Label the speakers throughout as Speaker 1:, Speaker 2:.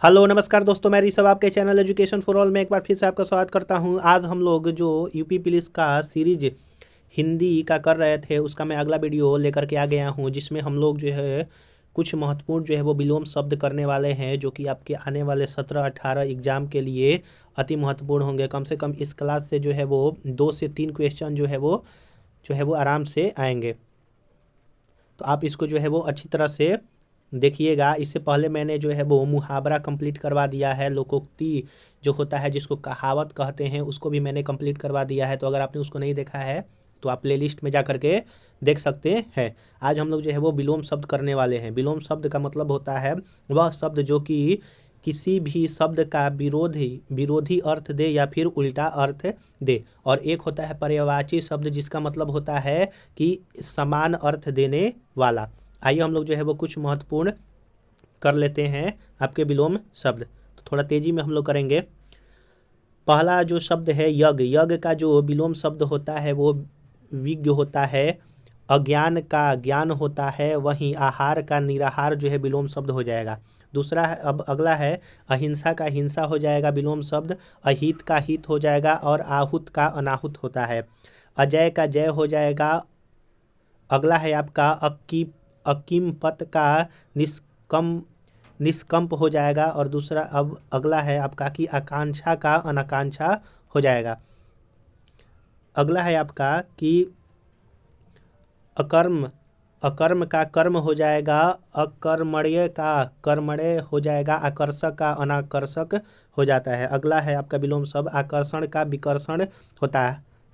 Speaker 1: Hello नमस्कार दोस्तों, मैं ऋषभ आपके चैनल एजुकेशन फॉर ऑल में एक बार फिर से आपका स्वागत करता हूं। आज हम लोग जो यूपी पुलिस का सीरीज हिंदी का कर रहे थे उसका मैं अगला वीडियो लेकर के आ गया हूं, जिसमें हम लोग जो है कुछ महत्वपूर्ण जो है वो विलोम शब्द करने वाले हैं, जो कि आपके आने वाले 17-18 एग्जाम के लिए अति महत्वपूर्ण होंगे। कम से कम इस क्लास से जो है वो 2 से 3 क्वेश्चन जो है वो आराम से आएंगे। तो आप इसको जो है वो अच्छी तरह से देखिएगा। इससे पहले मैंने जो है वो मुहावरा कंप्लीट करवा दिया है, लोकोक्ति जो होता है जिसको कहावत कहते हैं उसको भी मैंने कंप्लीट करवा दिया है। तो अगर आपने उसको नहीं देखा है तो आप प्लेलिस्ट में जा करके देख सकते हैं। आज हम लोग जो है वो विलोम शब्द करने वाले हैं। विलोम शब्द का मतलब होता है वह शब्द जो कि किसी भी शब्द का विरोधी अर्थ दे या फिर उल्टा अर्थ दे। और एक होता है पर्यायवाची शब्द, जिसका मतलब होता है कि समान अर्थ देने वाला। आइए हम लोग जो है वो कुछ महत्वपूर्ण कर लेते हैं आपके विलोम शब्द। तो थोड़ा तेजी में हम लोग करेंगे। पहला जो शब्द है यज्ञ। यज्ञ का जो विलोम शब्द होता है वो विज्ञ होता है। अज्ञान का ज्ञान होता है। वहीं आहार का निराहार जो है विलोम शब्द हो जाएगा। दूसरा है, अब अगला है अहिंसा का हिंसा हो जाएगा विलोम शब्द। अहित का हित हो जाएगा और आहूत का अनाहुत होता है। अजय का जय हो जाएगा। अगला है आपका अकीमपत का निष्कंप हो जाएगा। और दूसरा अब अगला है आपका कि आकांक्षा का अनाकांक्षा हो जाएगा। अगला है आपका कि अकर्म का कर्म हो जाएगा। अकर्मण्य का कर्मण्य हो जाएगा। आकर्षक का अनाकर्षक हो जाता है। अगला है आपका विलोम शब्द आकर्षण का विकर्षण होता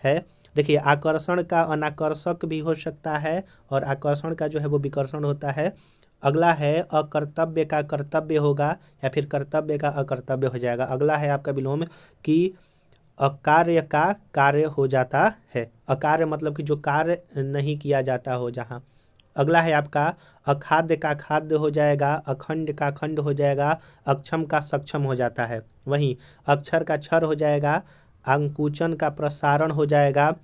Speaker 1: है। देखिए, आकर्षण का अनाकर्षक भी हो सकता है और आकर्षण का जो है वो विकर्षण होता है। अगला है अकर्तव्य का कर्तव्य होगा या फिर कर्तव्य का अकर्तव्य हो जाएगा। अगला है आपका विलोम कि अकार्य का कार्य हो जाता है। अकार्य मतलब कि जो कार्य नहीं किया जाता हो जहाँ। अगला है आपका अखाद्य का खाद्य हो जाएगा। अखंड का खंड हो जाएगा। अक्षम का सक्षम हो जाता है। वहीं अक्षर का क्षर हो जाएगा। अंकुचन का प्रसारण हो जाएगा।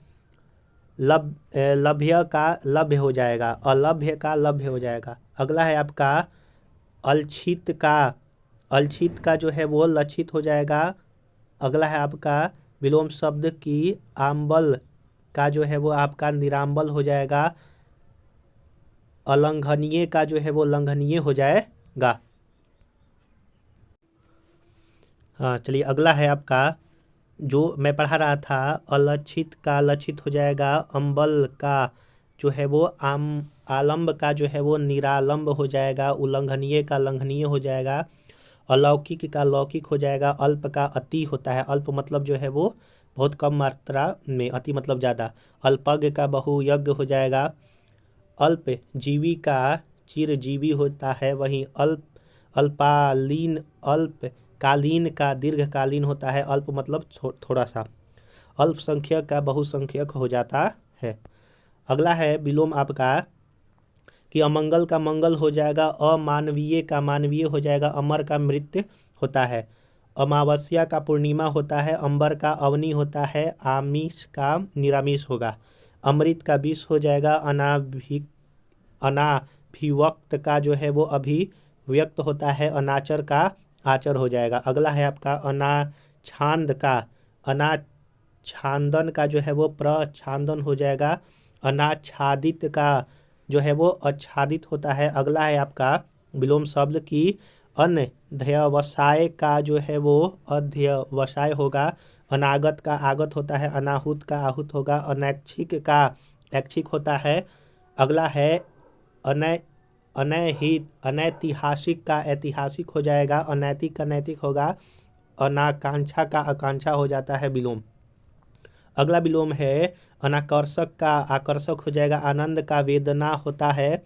Speaker 1: लभ्य का लभ्य हो जाएगा। अलभ्य का लभ्य हो जाएगा। अगला है आपका अलछित का जो है वो लक्षित हो जाएगा। अगला है आपका विलोम शब्द की आम्बल का जो है वो आपका निराम्बल हो जाएगा। अलंघनीय का जो है वो लंघनीय हो जाएगा। हाँ, चलिए अगला है आपका जो मैं पढ़ा रहा था, अलक्षित का लक्षित हो जाएगा। अम्बल का जो है वो आलम्ब का जो है वो निरालंब हो जाएगा। उल्लंघनीय का लंघनीय हो जाएगा। अलौकिक का लौकिक हो जाएगा। अल्प का अति होता है। अल्प मतलब जो है वो बहुत कम मात्रा में, अति मतलब ज़्यादा। अल्पज्ञ का बहुयज्ञ हो जाएगा। अल्प जीवी का चिरजीवी होता है। वहीं अल्पकालीन का दीर्घकालीन होता है। अल्प मतलब थोड़ा सा। अल्पसंख्यक का बहुसंख्यक हो जाता है। अगला है विलोम आपका कि अमंगल का मंगल हो जाएगा। अमानवीय का मानवीय हो जाएगा। अमर का मृत्य होता है। अमावस्या का पूर्णिमा होता है। अंबर का अवनी होता है। आमिष का निरामिष होगा। अमृत का विष हो जाएगा। अनाभिव्यक्त का जो है वो अभिव्यक्त होता है। अनाचर का आचर हो जाएगा। अगला है आपका अनाच्छादन का जो है वो प्रच्छादन हो जाएगा। अनाच्छादित का जो है वो आच्छादित होता है। अगला है आपका विलोम शब्द की अनध्यवसाय का जो है वो अध्यवसाय होगा। अनागत का आगत होता है। अनाहुत का आहूत होगा। अनैच्छिक का ऐच्छिक होता है। अगला है अनैतिहासिक का ऐतिहासिक हो जाएगा। अनैतिक का नैतिक होगा। अनाकांक्षा का आकांक्षा हो जाता है विलोम। अगला विलोम है अनाकर्षक का आकर्षक हो जाएगा। आनंद का वेदना होता है।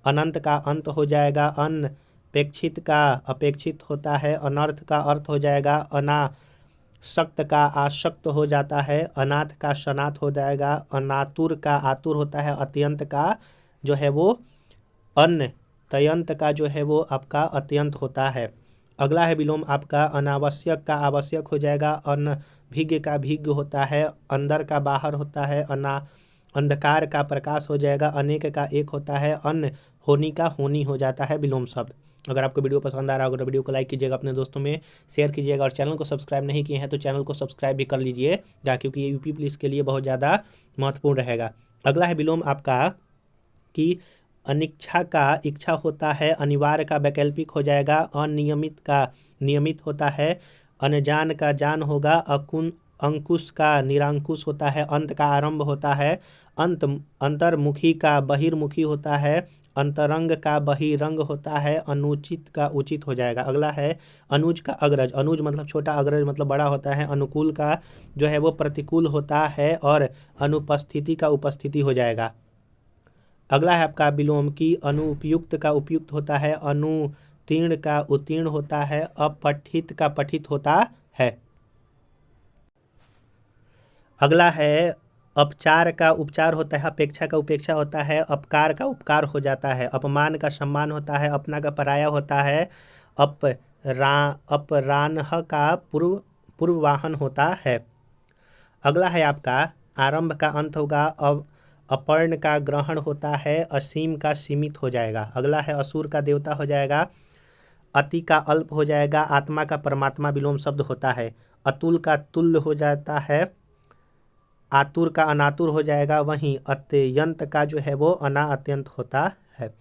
Speaker 1: अनंत का अंत हो जाएगा। अनपेक्षित का अपेक्षित होता है। अनर्थ का अर्थ हो जाएगा। अनासक्त का आसक्त हो जाता है। अनाथ का सनाथ हो जाएगा। अनातुर का आतुर होता है। अत्यंत का जो है वो तयंत का जो है वो आपका अत्यंत होता है। अगला है विलोम आपका अनावश्यक का आवश्यक हो जाएगा। अनभिज्ञ का भिज्ञ होता है। अंदर का बाहर होता है। अंधकार का प्रकाश हो जाएगा। अनेक का एक होता है। अन होनी का होनी हो जाता है विलोम शब्द। अगर आपको वीडियो पसंद आ रहा होगा तो वीडियो को लाइक कीजिएगा, अपने दोस्तों में शेयर कीजिएगा और चैनल को सब्सक्राइब नहीं किए हैं तो चैनल को सब्सक्राइब भी कर लीजिएगा, क्योंकि ये यूपी पुलिस के लिए बहुत ज़्यादा महत्वपूर्ण रहेगा। अगला है विलोम आपका कि अनिच्छा का इच्छा होता है, अनिवार्य का वैकल्पिक हो जाएगा, अनियमित का नियमित होता है, अनजान का जान होगा, अंकुश का निरंकुश होता है, अंत का आरंभ होता है, अंतर्मुखी का बहिर्मुखी होता है, अंतरंग का बहिरंग होता है, अनुचित का उचित हो जाएगा। अगला है अनुज का अग्रज, अनुज मतलब छोटा, अग्रज मतलब बड़ा होता है, अनुकूल का जो है वो प्रतिकूल होता है और अनुपस्थिति का उपस्थिति हो जाएगा। अगला है आपका विलोम की अनुपयुक्त का उपयुक्त होता है, अनुतीर्ण का उत्तीर्ण होता है, अपठित का पठित होता है। अगला है अपचार का उपचार होता है, अपेक्षा का उपेक्षा होता है, अपकार का उपकार हो जाता है, अपमान का सम्मान होता है, अपना का पराया होता है, अपरान्ह का पूर्ववाहन होता है। अगला है आपका आरंभ का अंत होगा, अपर्ण का ग्रहण होता है, असीम का सीमित हो जाएगा। अगला है असुर का देवता हो जाएगा, अति का अल्प हो जाएगा, आत्मा का परमात्मा विलोम शब्द होता है, अतुल का तुल्य हो जाता है, आतुर का अनातुर हो जाएगा, वहीं अत्यंत का जो है वो अत्यंत होता है।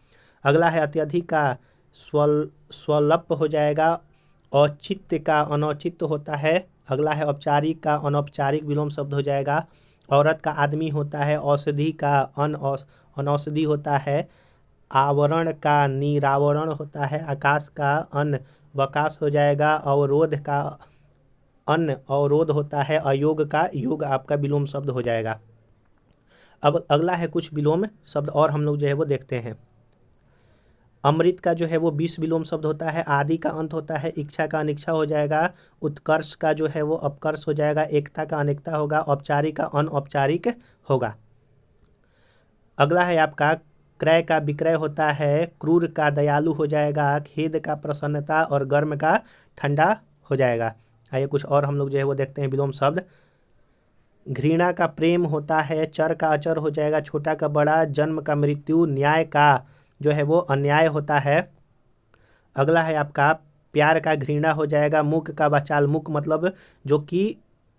Speaker 1: अगला है अत्यधिक का स्वल्प हो जाएगा, औचित्य का अनौचित्य होता है। अगला है औपचारिक का अनौपचारिक विलोम शब्द हो जाएगा, औरत का आदमी होता है, औषधि का अनौषधि होता है, आवरण का निरावरण होता है, आकाश का अनवकाश हो जाएगा, अवरोध का अवरोध होता है, अयोग का योग आपका विलोम शब्द हो जाएगा। अब अगला है कुछ विलोम शब्द और हम लोग जो है वो देखते हैं। अमृत का जो है वो 20 विलोम शब्द होता है, आदि का अंत होता है, इच्छा का अनिच्छा हो जाएगा, उत्कर्ष का जो है वो अपकर्ष हो जाएगा, एकता का अनेकता होगा, औपचारिक का अनौपचारिक होगा। अगला है आपका क्रय का विक्रय होता है, क्रूर का दयालु हो जाएगा, खेद का प्रसन्नता और गर्म का ठंडा हो जाएगा। आइए कुछ और हम लोग जो है वो देखते हैं विलोम शब्द। घृणा का प्रेम होता है, चर का अचर हो जाएगा, छोटा का बड़ा, जन्म का मृत्यु, न्याय का जो है वो अन्याय होता है। अगला है आपका प्यार का घृणा हो जाएगा, मुख का वाचाल, मुख मतलब जो कि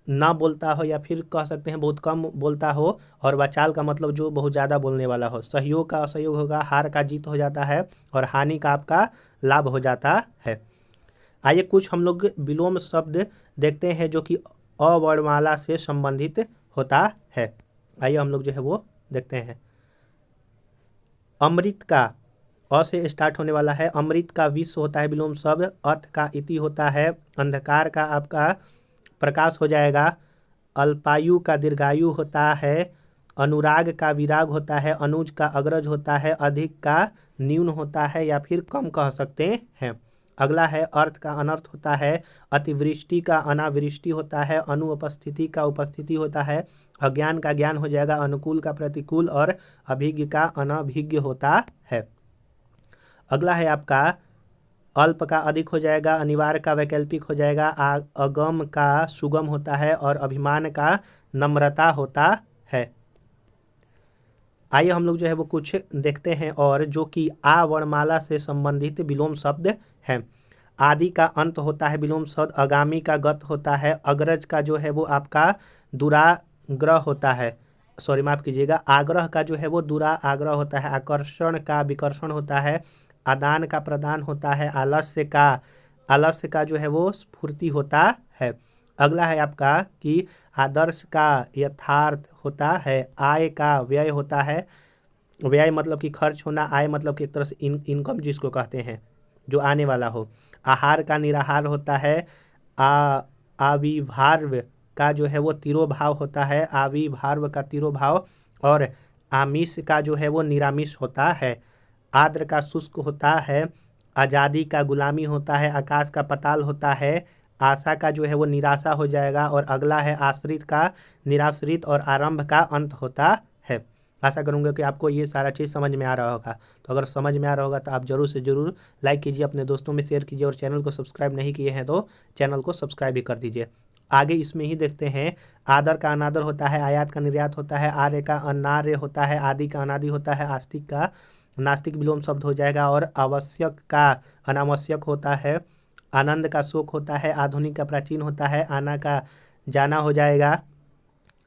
Speaker 1: ना बोलता हो या फिर कह सकते हैं बहुत कम बोलता हो, और वाचाल का मतलब जो बहुत ज़्यादा बोलने वाला हो। सहयोग का असहयोग होगा, हार का जीत हो जाता है और हानि का आपका लाभ हो जाता है। आइए कुछ हम लोग विलोम शब्द देखते हैं जो कि अवर्णमाला से संबंधित होता है। आइए हम लोग जो है वो देखते हैं। अमृत का अ से स्टार्ट होने वाला है, अमृत का विश्व होता है विलोम शब्द, अर्थ का इति होता है, अंधकार का आपका प्रकाश हो जाएगा, अल्पायु का दीर्घायु होता है, अनुराग का विराग होता है, अनुज का अग्रज होता है, अधिक का न्यून होता है या फिर कम कह सकते हैं। अगला है अर्थ का अनर्थ होता है, अतिवृष्टि का अनावृष्टि होता है, अनुपस्थिति का उपस्थिति होता है, अज्ञान का ज्ञान हो जाएगा, अनुकूल का प्रतिकूल और अभिज्ञ का अनभिज्ञ होता है। अगला है आपका अल्प का अधिक हो जाएगा, अनिवार्य का वैकल्पिक हो जाएगा, अगम का सुगम होता है और अभिमान का नम्रता होता है। आइए हम लोग जो है वो कुछ देखते हैं और जो कि आ वर्णमाला से संबंधित विलोम शब्द हैं। आदि का अंत होता है विलोम शब्द, आगामी का गत होता है, अग्रज का जो है वो आपका दुराग्रह होता है, सॉरी माफ कीजिएगा, आग्रह का जो है वो दुरा आग्रह होता है, आकर्षण का विकर्षण होता है, आदान का प्रदान होता है, आलस्य का जो है वो स्फूर्ति होता है। अगला है आपका कि आदर्श का यथार्थ होता है, आय का व्यय होता है, व्यय मतलब कि खर्च होना, आय मतलब कि एक तरह से इनकम जिसको कहते हैं जो आने वाला हो, आहार का निराहार होता है, आविर्भाव का जो है वो तिरोभाव होता है, आविर्भाव का तिरोभाव, और आमिष का जो है वो निरामिष होता है, आर्द्र का शुष्क होता है, आज़ादी का गुलामी होता है, आकाश का पताल होता है, आशा का जो है वो निराशा हो जाएगा, और अगला है आश्रित का निराश्रित और आरंभ का अंत होता है। आशा करूँगा कि आपको ये सारा चीज़ समझ में आ रहा होगा। तो अगर समझ में आ रहा होगा तो आप ज़रूर से ज़रूर लाइक कीजिए, अपने दोस्तों में शेयर कीजिए, और चैनल को सब्सक्राइब नहीं किए हैं तो चैनल को सब्सक्राइब भी कर दीजिए। आगे इसमें ही देखते हैं। आदर का अनादर होता है, आयात का निर्यात होता है, आर्य का अनार्य होता है, आदि का अनादि होता है, आस्तिक का नास्तिक विलोम शब्द हो जाएगा। और आवश्यक का अनावश्यक होता है, आनंद का शोक होता है, आधुनिक का प्राचीन होता है, आना का जाना हो जाएगा,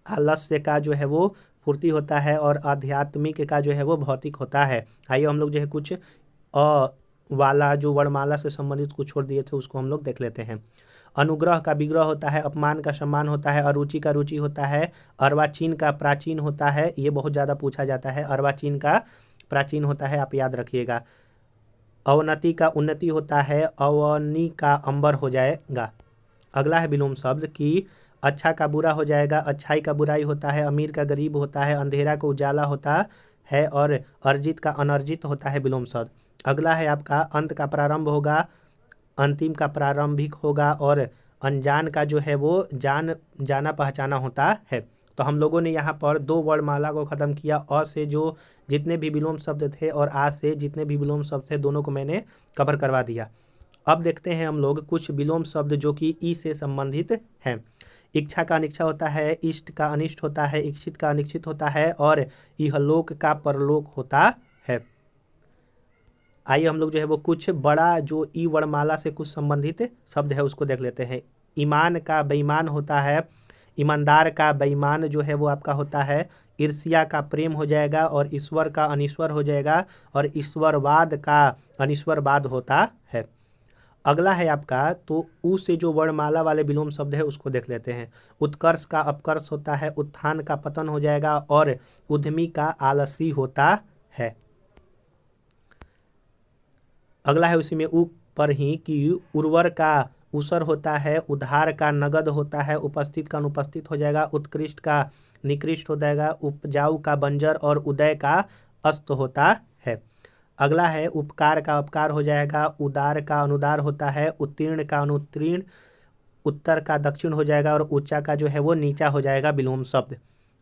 Speaker 1: आलस्य का जो है वो फुर्ती होता है, और आध्यात्मिक का जो है वो भौतिक होता है। आइए हम लोग जो है कुछ अ वाला जो वर्णमाला से संबंधित कुछ छोड़ दिए थे उसको हम लोग देख लेते हैं। अनुग्रह का विग्रह होता है, अपमान का सम्मान होता है, अरुचि का रुचि होता है, अर्वाचीन का प्राचीन होता है। ये बहुत ज़्यादा पूछा जाता है, अर्वाचीन का प्राचीन होता है, आप याद रखिएगा। अवनति का उन्नति होता है, अवनी का अंबर हो जाएगा। अगला है विलोम शब्द कि अच्छा का बुरा हो जाएगा, अच्छाई का बुराई होता है, अमीर का गरीब होता है, अंधेरा का उजाला होता है, और अर्जित का अनर्जित होता है विलोम शब्द। अगला है आपका अंत का प्रारंभ होगा, अंतिम का प्रारंभिक होगा, और अनजान का जो है वो जाना पहचाना होता है। तो हम लोगों ने यहाँ पर दो वर्णमाला को ख़त्म किया। अ से जो जितने भी विलोम शब्द थे और आ से जितने भी विलोम शब्द थे दोनों को मैंने कवर करवा दिया। अब देखते हैं हम लोग कुछ विलोम शब्द जो कि ई से संबंधित हैं। इच्छा का अनिच्छा होता है, इष्ट का अनिष्ट होता है, इच्छित का अनिश्चित होता है, और इहलोक का परलोक होता है। आइए हम लोग जो है वो कुछ बड़ा जो ई वर्णमाला से कुछ संबंधित शब्द है उसको देख लेते हैं। ईमान का बेईमान होता है, ईमानदार का बेईमान जो है वो आपका होता है, ईर्ष्या का प्रेम हो जाएगा, और ईश्वर का अनीश्वर हो जाएगा, और ईश्वरवाद का अनीश्वरवाद होता है। अगला है आपका तो ऊ से जो वर्णमाला वाले विलोम शब्द है उसको देख लेते हैं। उत्कर्ष का अपकर्ष होता है, उत्थान का पतन हो जाएगा, और उद्यमी का आलसी होता है। अगला है उसी में ऊपर ही कि उर्वर का उसर होता है, उधार का नगद होता है, उपस्थित का अनुपस्थित हो जाएगा, उत्कृष्ट का निकृष्ट हो जाएगा, उपजाऊ का बंजर, और उदय का अस्त होता है। अगला है उपकार का अपकार हो जाएगा, उदार का अनुदार होता है, उत्तीर्ण का अनुत्तीर्ण, उत्तर का दक्षिण हो जाएगा, और ऊंचा का जो है वो नीचा हो जाएगा विलोम शब्द।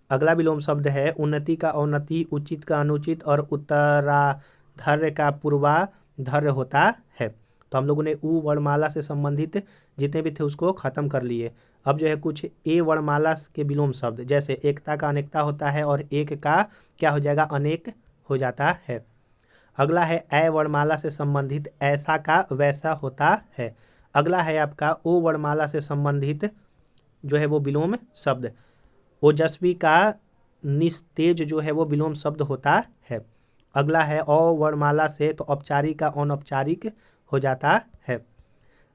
Speaker 1: अगला विलोम शब्द है उन्नति का अवनति, उचित का अनुचित, और उत्तराधर्य का पूर्वाधर्य होता है। तो हम लोगों ने ऊ वर्णमाला से संबंधित जितने भी थे उसको खत्म कर लिए। अब जो है कुछ ए वर्णमाला के विलोम शब्द, जैसे एकता का अनेकता होता है, और एक का क्या हो जाएगा अनेक हो जाता है। अगला है ऐ वर्णमाला से संबंधित, ऐसा का वैसा होता है। अगला है आपका ओ वर्णमाला से संबंधित जो है वो विलोम शब्द, ओजस्वी का निस्तेज जो है वो विलोम शब्द होता है। अगला है अ वर्णमाला से तो औपचारिक का अनौपचारिक हो जाता है।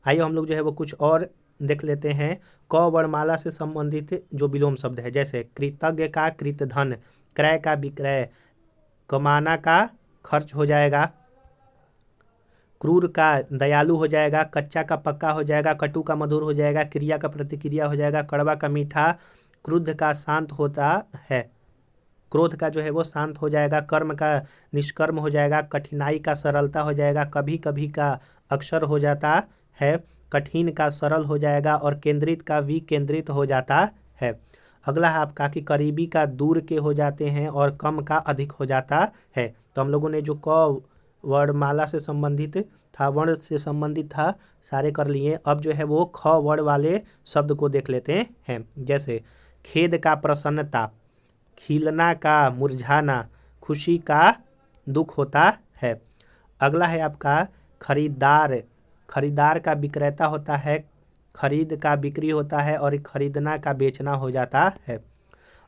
Speaker 1: आइए हम लोग जो है वो कुछ और देख लेते हैं। क वर्णमाला से संबंधित जो विलोम शब्द है, जैसे कृतज्ञ का कृतधन, क्रय का विक्रय, कमाना का खर्च हो जाएगा, क्रूर का दयालु हो जाएगा, कच्चा का पक्का हो जाएगा, कटु का मधुर हो जाएगा, क्रिया का प्रतिक्रिया हो जाएगा, कड़वा का मीठा, क्रुद्ध का शांत होता है, क्रोध का जो है वो शांत हो जाएगा, कर्म का निष्कर्म हो जाएगा, कठिनाई का सरलता हो जाएगा, कभी कभी का अक्षर हो जाता है, कठिन का सरल हो जाएगा, और केंद्रित का विकेंद्रित हो जाता है। अगला है आपका कि करीबी का दूर के हो जाते हैं, और कम का अधिक हो जाता है। तो हम लोगों ने जो क वर्णमाला से संबंधित था, वर्ण से संबंधित था, सारे कर लिए। अब जो है वो ख वर्ण वाले शब्द को देख लेते हैं। जैसे खेद का प्रसन्नता, खिलना का मुरझाना, खुशी का दुख होता है। अगला है आपका खरीदार, खरीदार का विक्रेता होता है, खरीद का बिक्री होता है, और खरीदना का बेचना हो जाता है।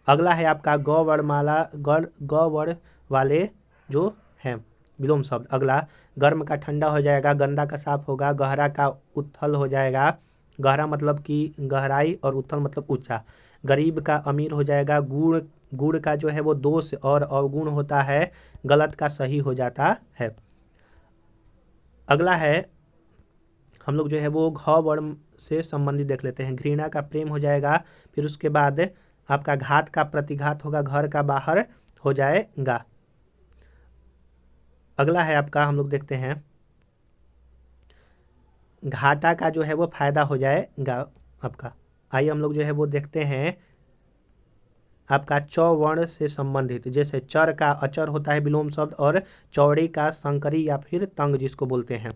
Speaker 1: अगला है आपका ग वर्णमाला ग वर्ण वाले जो हैं विलोम शब्द। अगला गर्म का ठंडा हो जाएगा, गंदा का साफ होगा, गहरा का उथल हो जाएगा, गहरा मतलब कि गहराई, और उथल मतलब ऊंचा, गरीब का अमीर हो जाएगा, गुड़ का जो है वो दोष और अवगुण होता है, गलत का सही हो जाता है। अगला है हम लोग जो है वो घ वर्ण से संबंधित देख लेते हैं। घृणा का प्रेम हो जाएगा, फिर उसके बाद आपका घात का प्रतिघात होगा, घर का बाहर हो जाएगा। अगला है आपका हम लोग देखते हैं घाटा का जो है वो फायदा हो जाएगा आपका। आइए हम लोग जो है वो देखते हैं आपका च वर्ण से संबंधित, जैसे चर का अचर होता है विलोम शब्द, और चौड़ी का संकरी या फिर तंग जिसको बोलते हैं।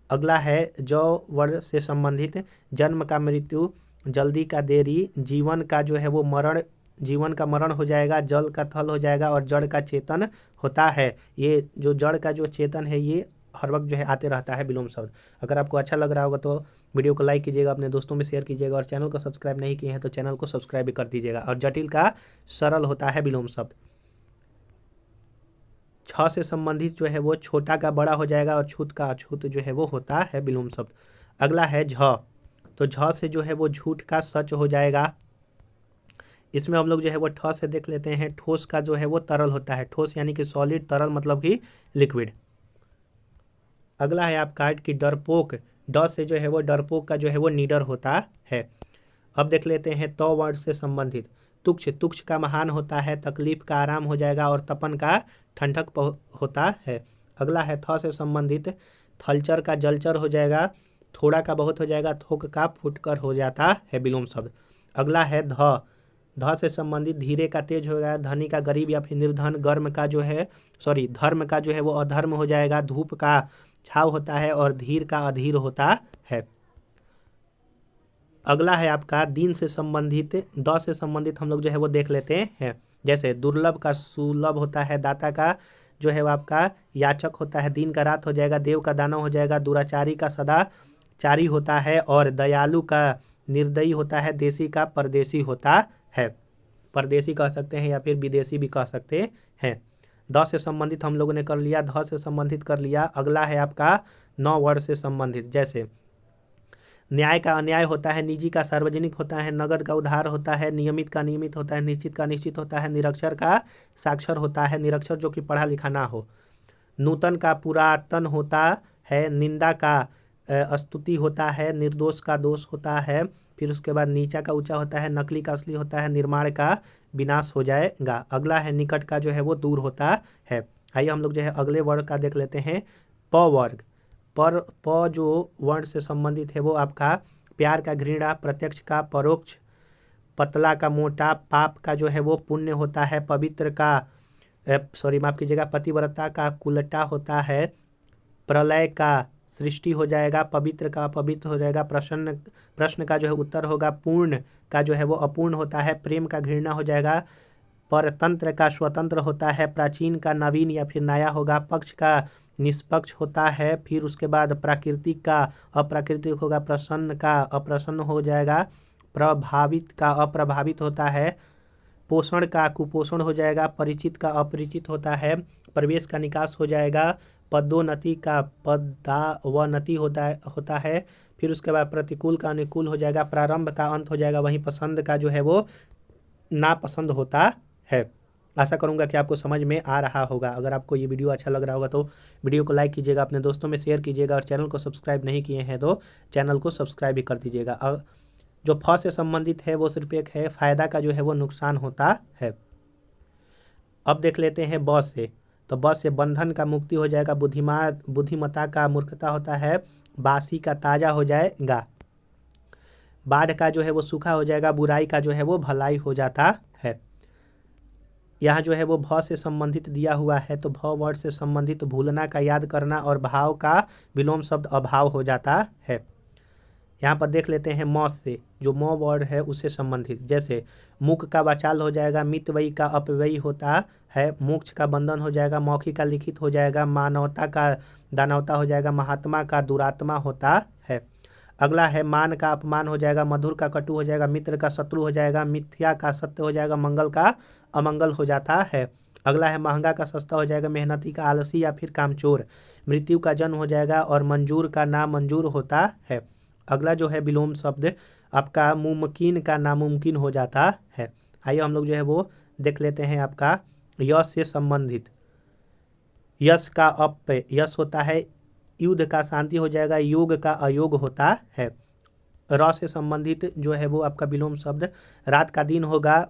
Speaker 1: अगला है ज वर्ण से संबंधित, जन्म का मृत्यु, जल्दी का देरी, जीवन का जो है वो मरण, जीवन का मरण हो जाएगा, जल का थल हो जाएगा और जड़ का चेतन होता है। ये जो जड़ का जो चेतन है ये हर वक्त जो है आते रहता है विलोम शब्द। अगर आपको अच्छा लग रहा होगा तो वीडियो को लाइक कीजिएगा, अपने दोस्तों में शेयर कीजिएगा और चैनल को सब्सक्राइब नहीं किए हैं तो चैनल को सब्सक्राइब भी कर दीजिएगा। और जटिल का सरल होता है विलोम शब्द। छ से संबंधित जो है वो छोटा का बड़ा हो जाएगा और छूत का अछूत जो है वो होता है विलोम शब्द। अगला है झ, तो झ से जो है वो झूठ का सच हो जाएगा। इसमें हम लोग जो है वो ठ से देख लेते हैं, ठोस का जो है वो तरल होता है। ठोस यानी कि सॉलिड, तरल मतलब कि लिक्विड। अगला है आपका कि डरपोक, ड से जो है वो डरपोक का जो है वो निडर होता है। अब देख लेते हैं तो वर्ड से संबंधित। तुक्ष, तुक्ष का महान होता है, तकलीफ का आराम हो जाएगा और तपन का ठंडक होता है। अगला है थ से संबंधित, थलचर का जलचर हो जाएगा, थोड़ा का बहुत हो जाएगा, थोक का फुटकर हो जाता है विलोम शब्द। अगला है ध, ध से संबंधित धीरे का तेज हो जाएगा, धनी का गरीब या फिर निर्धन, गर्म का जो है धर्म का जो है वो अधर्म हो जाएगा, धूप का छाव होता है और धीर का अधीर होता है। अगला है आपका दिन से संबंधित, द से संबंधित हम लोग जो है वो देख लेते हैं। जैसे दुर्लभ का सुलभ होता है, दाता का जो है वो आपका याचक होता है, दिन का रात हो जाएगा, देव का दानव हो जाएगा, दुराचारी का सदाचारी होता है और दयालु का निर्दयी होता है, देशी का परदेशी होता है। परदेशी कह सकते हैं या फिर विदेशी भी कह सकते हैं। द से संबंधित हम लोगों ने कर लिया, ध से संबंधित कर लिया। अगला है आपका नौ वर्ड से संबंधित। जैसे न्याय का अन्याय होता है, निजी का सार्वजनिक होता है, नगद का उधार होता है, नियमित का नियमित होता है, निश्चित का निश्चित होता है, निरक्षर का साक्षर होता है, निरक्षर जो कि पढ़ा लिखा ना हो, नूतन का पुरातन होता है, निंदा का स्तुति होता है, निर्दोष का दोष होता है, फिर उसके बाद नीचा का ऊंचा होता है, नकली का असली होता है, निर्माण का विनाश हो जाएगा। अगला है निकट का जो है वो दूर होता है। आइए हम लोग जो है अगले वर्ग का देख लेते हैं। प वर्ग, पर प जो वर्ण से संबंधित है वो आपका प्यार का घृणा, प्रत्यक्ष का परोक्ष, पतला का मोटा, पाप का जो है वो पुण्य होता है, पवित्र का माफ कीजिएगा, पतिव्रता का कुलटा होता है, प्रलय का सृष्टि हो जाएगा, पवित्र का अपवित्र हो जाएगा, प्रश्न का जो है उत्तर होगा, पूर्ण का जो है वो अपूर्ण होता है, प्रेम का घृणा हो जाएगा, परतंत्र का स्वतंत्र होता है, प्राचीन का नवीन या फिर नया होगा, पक्ष का निष्पक्ष होता है, फिर उसके बाद प्राकृतिक का अप्राकृतिक होगा, प्रसन्न का अप्रसन्न हो जाएगा, प्रभावित का अप्रभावित होता है, पोषण का कुपोषण हो जाएगा, परिचित का अपरिचित होता है, प्रवेश का निकास हो जाएगा, पदोन्नति का पदावनति होता है, फिर उसके बाद प्रतिकूल का अनुकूल हो जाएगा, प्रारंभ का अंत हो जाएगा, वहीं पसंद का जो है वो नापसंद होता है। आशा करूंगा कि आपको समझ में आ रहा होगा। अगर आपको ये वीडियो अच्छा लग रहा होगा तो वीडियो को लाइक कीजिएगा, अपने दोस्तों में शेयर कीजिएगा और चैनल को सब्सक्राइब नहीं किए हैं तो चैनल को सब्सक्राइब भी कर दीजिएगा। जो फ से संबंधित है वो सिर्फ एक है, फायदा का जो है वो नुकसान होता है। अब देख लेते हैं ब से, तो ब से बंधन का मुक्ति हो जाएगा, बुद्धिमत्ता का मूर्खता होता है, बासी का ताजा हो जाएगा, बाढ़ का जो है वो सूखा हो जाएगा, बुराई का जो है वो भलाई हो जाता है। यहाँ जो है वो भ से संबंधित दिया हुआ है, तो भ वर्ड से संबंधित भूलना का याद करना और भाव का विलोम शब्द अभाव हो जाता है। यहाँ पर देख लेते हैं म से, जो म वर्ड है उससे संबंधित। जैसे मुख का वाचाल हो जाएगा, मितव्ययी का अपव्ययी होता है, मोक्ष का बंधन हो जाएगा, मौखिक का लिखित हो जाएगा, मानवता का दानवता हो जाएगा, महात्मा का दुरात्मा होता है। अगला है मान का अपमान हो जाएगा, मधुर का कटु हो जाएगा, मित्र का शत्रु हो जाएगा, मिथ्या का सत्य हो जाएगा, मंगल का अमंगल हो जाता है। अगला है महंगा का सस्ता हो जाएगा, मेहनती का आलसी या फिर कामचोर, मृत्यु का जन्म हो जाएगा और मंजूर का नामंजूर होता है। अगला जो है विलोम शब्द आपका मुमकिन का नामुमकिन हो जाता है। आइए हम लोग जो है वो देख लेते हैं आपका यश से संबंधित। यश का यश होता है, युद्ध का शांति हो जाएगा, योग का अयोग होता है। र से संबंधित जो है वो आपका विलोम शब्द रात का दिन होगा,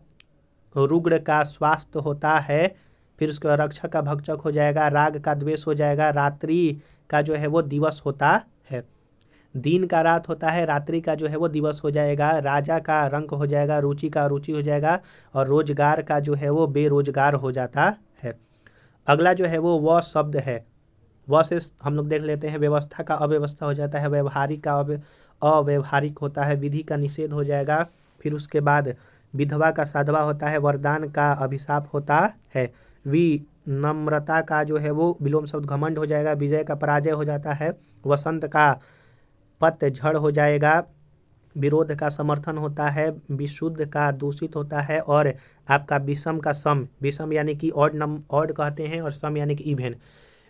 Speaker 1: रुग्ण का स्वास्थ्य होता है, फिर उसके बाद रक्षक का भक्षक हो जाएगा, राग का द्वेष हो जाएगा, रात्रि का जो है वो दिवस होता है। दिन का रात होता है, रात्रि का जो है वो दिवस हो जाएगा, राजा का रंक हो जाएगा, रुचि का रुचि हो जाएगा और रोजगार का जो है वो बेरोजगार हो जाता है। अगला जो है वो व शब्द है, व से हम लोग देख लेते हैं व्यवस्था का अव्यवस्था हो जाता है, व्यवहारिक का अव्यवहारिक होता है, विधि का निषेध हो जाएगा, फिर उसके बाद विधवा का साधवा होता है, वरदान का अभिशाप होता है। विनम्रता का जो है वो विलोम शब्द घमंड हो जाएगा। विजय का पराजय हो जाता है। वसंत का पतझड़ हो जाएगा। विरोध का समर्थन होता है। विशुद्ध का दूषित होता है। और आपका विषम का सम, विषम यानी कि ऑड कहते हैं, और सम यानी कि इवेन।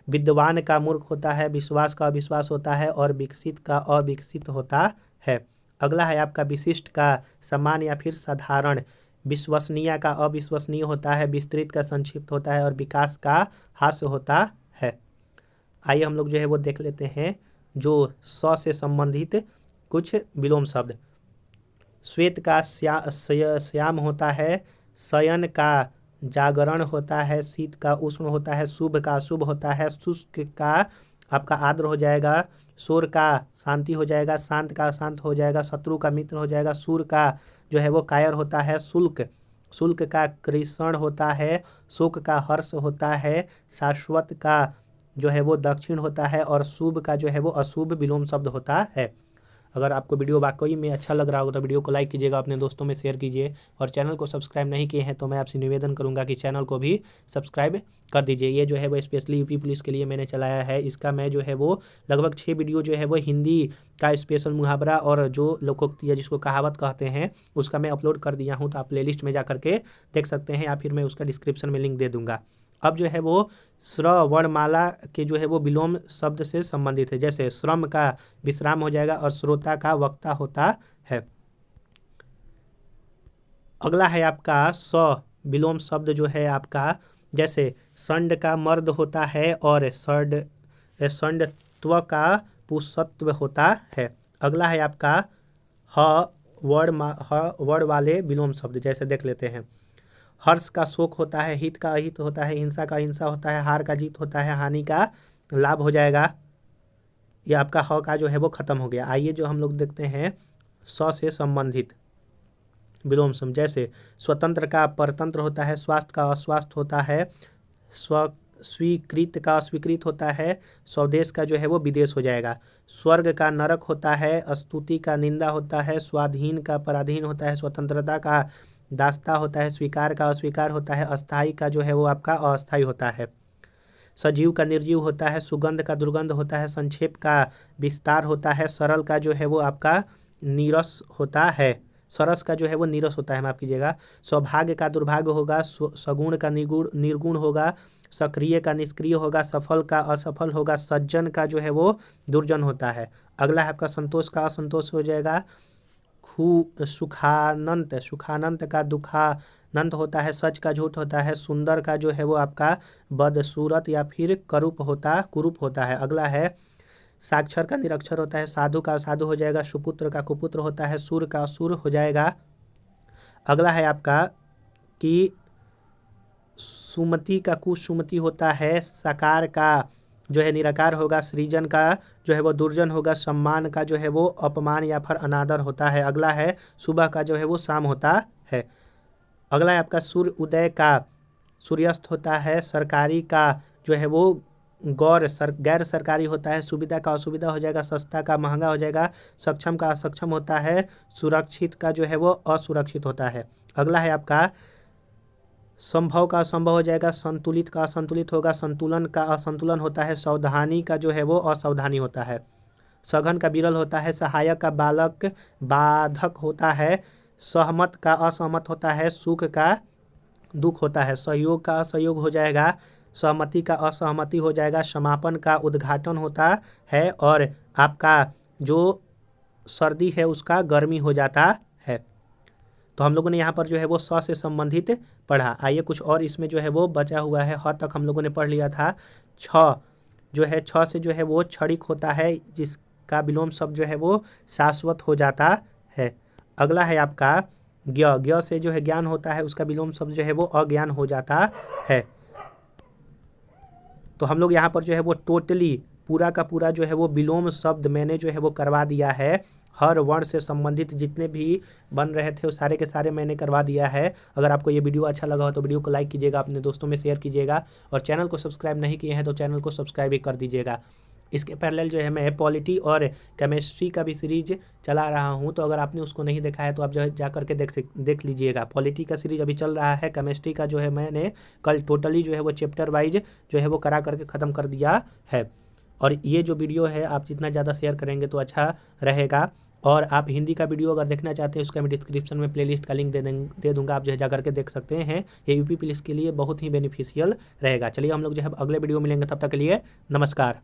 Speaker 1: विद्वान का मूर्ख होता है। विश्वास का अविश्वास होता है। और विकसित का अविकसित होता है। अगला है आपका विशिष्ट का समान या फिर साधारण। विश्वसनीय का अविश्वसनीय होता है। विस्तृत का संक्षिप्त होता है। और विकास का हास्य होता है। आइए हम लोग जो है वो देख लेते हैं जो स से संबंधित कुछ विलोम शब्द। श्वेत का श्याम होता है। शयन का जागरण होता है। शीत का उष्ण होता है। शुभ का अशुभ होता है। शुष्क का आपका आर्द्र हो जाएगा। शोर का शांति हो जाएगा। शांत का अशांत हो जाएगा। शत्रु का मित्र हो जाएगा। सूर का जो है वो कायर होता है। शुल्क का कृषण होता है। शोक का हर्ष होता है। शाश्वत का जो है वो दक्षिण होता है। और शुभ का जो है वो अशुभ विलोम शब्द होता है। अगर आपको वीडियो वाकई में अच्छा लग रहा होगा तो वीडियो को लाइक कीजिएगा, अपने दोस्तों में शेयर कीजिए, और चैनल को सब्सक्राइब नहीं किए हैं तो मैं आपसे निवेदन करूंगा कि चैनल को भी सब्सक्राइब कर दीजिए। ये जो है वो स्पेशली यूपी पुलिस के लिए मैंने चलाया है। इसका मैं जो है वो लगभग 6 वीडियो जो है वो हिंदी का स्पेशल मुहावरा और जो लोकोक्ति है जिसको कहावत कहते हैं उसका मैं अपलोड कर दिया हूँ। तो आप प्लेलिस्ट में जा करके देख सकते हैं, या फिर मैं उसका डिस्क्रिप्शन में लिंक दे दूँगा। अब जो है वो श्रवणमाला के जो है वो विलोम शब्द से संबंधित है। जैसे श्रम का विश्राम हो जाएगा। और श्रोता का वक्ता होता है। अगला है आपका स विलोम शब्द जो है आपका, जैसे षंड का मर्द होता है। और षंडत्व का पुंसत्व होता है। अगला है आपका ह वर्ण वाले विलोम शब्द। जैसे देख लेते हैं। हर्ष का शोक होता है। हित का अहित होता है। हिंसा का हिंसा होता है। हार का जीत होता है। हानि का लाभ हो जाएगा। ये आपका ह का जो है वो खत्म हो गया। आइए जो हम लोग देखते हैं स से संबंधित विलोम शब्द। जैसे स्वतंत्र का परतंत्र होता है। स्वास्थ्य का अस्वास्थ्य होता है। स्वीकृत का अस्वीकृत होता है। स्वदेश का जो है वो विदेश हो जाएगा। स्वर्ग का नरक होता है। स्तुति का निंदा होता है। स्वाधीन का पराधीन होता है। स्वतंत्रता का दास्ता होता है। स्वीकार का अस्वीकार होता है। अस्थाई का जो है वो आपका अस्थाई होता है। सजीव का निर्जीव होता है। सुगंध का दुर्गंध होता है। संक्षेप का विस्तार होता है। सरल का जो है वो आपका नीरस होता है। सरस का जो है वो नीरस होता है, माफ कीजिएगा। सौभाग्य का दुर्भाग्य होगा। सगुण का निर्गुण होगा। सक्रिय का निष्क्रिय होगा। सफल का असफल होगा। सज्जन का जो है वो दुर्जन होता है। अगला है आपका संतोष का असंतोष हो जाएगा। सुखानंत का दुखानंत होता है। सच का झूठ होता है। सुंदर का जो है वो आपका बदसूरत या फिर कुरूप होता है। अगला है साक्षर का निरक्षर होता है। साधु का असाधु हो जाएगा। सुपुत्र का कुपुत्र होता है। सुर का असुर हो जाएगा। अगला है आपका कि सुमति का कुसुमति होता है। साकार का जो है निराकार होगा। सृजन का जो है वो दुर्जन होगा। सम्मान का जो है वो अपमान या फिर अनादर होता है। अगला है सुबह का जो है वो शाम होता है। अगला है आपका सूर्य उदय का सूर्यास्त होता है। सरकारी का जो है वो गैर सरकारी होता है। सुविधा का असुविधा हो जाएगा। सस्ता का महंगा हो जाएगा। सक्षम का असक्षम होता है। सुरक्षित का जो है वो असुरक्षित होता है। अगला है आपका संभव का असंभव हो जाएगा। संतुलित का असंतुलित होगा। संतुलन का असंतुलन होता है। सावधानी का जो है वो असावधानी होता है। सघन का विरल होता है। सहायक का बालक बाधक होता है। सहमत का असहमत होता है। सुख का दुख होता है। सहयोग का असहयोग हो जाएगा। सहमति का असहमति हो जाएगा। समापन का उद्घाटन होता है। और आपका जो सर्दी है उसका गर्मी हो जाता है। तो हम लोगों ने यहाँ पर जो है वो स से संबंधित पढ़ा। आइए कुछ और इसमें जो है वो बचा हुआ है। ह तक हम लोगों ने पढ़ लिया था। छ जो है छ से जो है वो क्षणिक होता है, जिसका विलोम शब्द जो है वो शाश्वत हो जाता है। अगला है आपका ज्ञ से जो है ज्ञान होता है, उसका विलोम शब्द जो है वो अज्ञान हो जाता है। तो हम लोग यहाँ पर जो है वो टोटली पूरा का पूरा जो है वो विलोम शब्द मैंने जो है वो करवा दिया है। हर वर्ण से संबंधित जितने भी बन रहे थे वो सारे के सारे मैंने करवा दिया है। अगर आपको ये वीडियो अच्छा लगा हो तो वीडियो को लाइक कीजिएगा, अपने दोस्तों में शेयर कीजिएगा, और चैनल को सब्सक्राइब नहीं किए हैं तो चैनल को सब्सक्राइब भी कर दीजिएगा। इसके पैरेलल जो है मैं पॉलिटी और केमिस्ट्री का भी सीरीज चला रहा हूं, तो अगर आपने उसको नहीं देखा है तो आप जो है जा करके देख लीजिएगा। पॉलिटी का सीरीज अभी चल रहा है, केमिस्ट्री का जो है मैंने कल टोटली जो है वो चैप्टर वाइज जो है वो करा करके ख़त्म कर दिया है। और ये जो वीडियो है आप जितना ज़्यादा शेयर करेंगे तो अच्छा रहेगा। और आप हिंदी का वीडियो अगर देखना चाहते हैं उसका मैं डिस्क्रिप्शन में प्लेलिस्ट का लिंक दे दूंगा, आप जो है जा करके देख सकते हैं। ये यूपी पुलिस के लिए बहुत ही बेनिफिशियल रहेगा। चलिए हम लोग जो है अगले वीडियो मिलेंगे, तब तक के लिए नमस्कार।